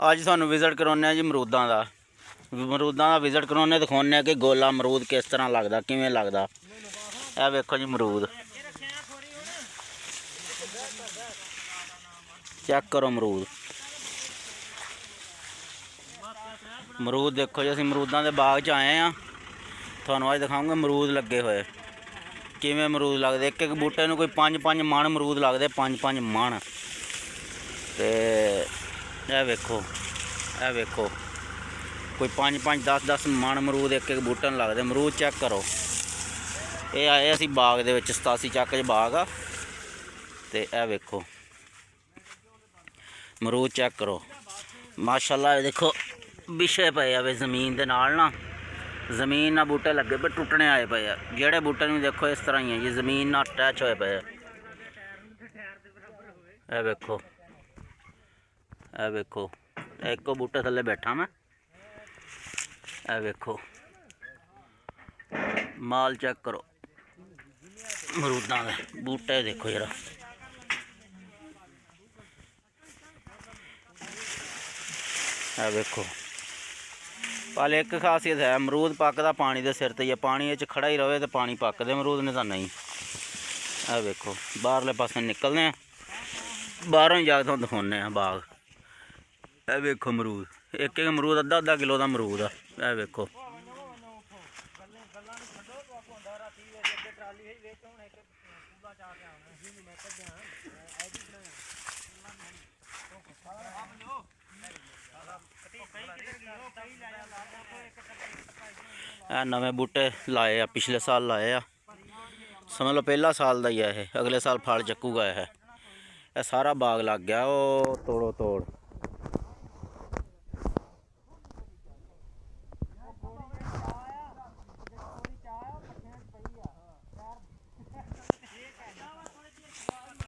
ਅੱਜ ਤੁਹਾਨੂੰ ਵਿਜ਼ਿਟ ਕਰਾਉਂਦੇ ਜੀ ਅਮਰੂਦਾਂ ਦਾ ਵਿਜ਼ਿਟ ਕਰਾਉਂਦੇ, ਦਿਖਾਉਂਦੇ ਕਿ ਗੋਲਾ ਅਮਰੂਦ ਕਿਸ ਤਰ੍ਹਾਂ ਲੱਗਦਾ, ਕਿਵੇਂ ਲੱਗਦਾ। ਇਹ ਵੇਖੋ ਜੀ ਅਮਰੂਦ, ਚੈੱਕ ਕਰੋ ਅਮਰੂਦ ਦੇਖੋ ਜੀ। ਅਸੀਂ ਅਮਰੂਦਾਂ ਦੇ ਬਾਗ 'ਚ ਆਏ ਹਾਂ, ਤੁਹਾਨੂੰ ਅੱਜ ਦਿਖਾਉਂਗੇ ਅਮਰੂਦ ਲੱਗੇ ਹੋਏ ਕਿਵੇਂ ਅਮਰੂਦ ਲੱਗਦੇ। ਇੱਕ ਇੱਕ ਬੂਟੇ ਨੂੰ ਕੋਈ 5-5 ਮਣ ਅਮਰੂਦ ਲੱਗਦੇ, 5-5 ਮਣ। ਤੇ ਇਹ ਵੇਖੋ ਕੋਈ 5-5 10-10 ਮਣ ਅਮਰੂਦ ਇੱਕ ਇੱਕ ਬੂਟੇ ਨੂੰ ਲੱਗਦੇ। ਅਮਰੂਦ ਚੈੱਕ ਕਰੋ। ਇਹ ਆਏ ਅਸੀਂ ਬਾਗ ਦੇ ਵਿੱਚ, 87 ਚੱਕ 'ਚ ਬਾਗ ਆ। ਤੇ ਇਹ ਵੇਖੋ ਅਮਰੂਦ ਚੈੱਕ ਕਰੋ, ਮਾਸ਼ਾਅੱਲਾ। ਇਹ ਦੇਖੋ ਵਿਛੇ ਪਏ ਆ ਵੇ ਜ਼ਮੀਨ ਦੇ ਨਾਲ ਨਾ, ਜ਼ਮੀਨ ਨਾਲ ਬੂਟੇ ਲੱਗੇ ਪਏ, ਟੁੱਟਣੇ ਆਏ ਪਏ ਆ। ਜਿਹੜੇ ਬੂਟੇ ਨੂੰ ਦੇਖੋ ਇਸ ਤਰ੍ਹਾਂ ਹੀ ਹੈ ਜੀ, ਜ਼ਮੀਨ ਨਾਲ ਅਟੈਚ ਹੋਏ ਪਏ ਆ। ਇਹ ਵੇਖੋ ਇੱਕੋ ਬੂਟੇ ਥੱਲੇ ਬੈਠਾ ਮੈਂ। ਇਹ ਵੇਖੋ ਮਾਲ ਚੈੱਕ ਕਰੋ ਅਮਰੂਦਾਂ ਦੇ ਬੂਟੇ ਦੇਖੋ ਜਰਾ। ਇਹ ਵੇਖੋ ਪਰ ਇੱਕ ਖਾਸੀਅਤ ਹੈ, ਅਮਰੂਦ ਪੱਕਦਾ ਪਾਣੀ ਦੇ ਸਿਰ 'ਤੇ ਹੀ ਹੈ। ਪਾਣੀ 'ਚ ਖੜਾ ਹੀ ਰਵੇ ਤਾਂ ਪਾਣੀ ਪੱਕਦੇ ਅਮਰੂਦ ਨੇ ਤਾਂ ਨਹੀਂ। ਇਹ ਵੇਖੋ ਬਾਹਰਲੇ ਪਾਸੇ ਨਿਕਲਦੇ ਹਾਂ, ਬਾਹਰੋਂ ਹੀ ਜਾ ਕੇ ਤੁਹਾਨੂੰ ਦਿਖਾਉਂਦੇ ਹਾਂ ਬਾਗ। ਇਹ ਵੇਖੋ ਅਮਰੂਦ, ਇੱਕ ਇੱਕ ਅਮਰੂਦ ਅੱਧਾ ਕਿਲੋ ਦਾ ਅਮਰੂਦ ਆ। ਇਹ ਵੇਖੋ ਇਹ ਨਵੇਂ ਬੂਟੇ ਲਾਏ ਆ, ਪਿਛਲੇ ਸਾਲ ਲਾਏ ਆ। ਸਮਝ ਲਓ ਪਹਿਲਾ ਸਾਲ ਦਾ ਹੀ ਆ ਇਹ, ਅਗਲੇ ਸਾਲ ਫਲ ਚੱਕੂਗਾ ਇਹ ਸਾਰਾ ਬਾਗ ਲੱਗ ਗਿਆ। ਉਹ ਤੋੜੋ ਤੋੜ।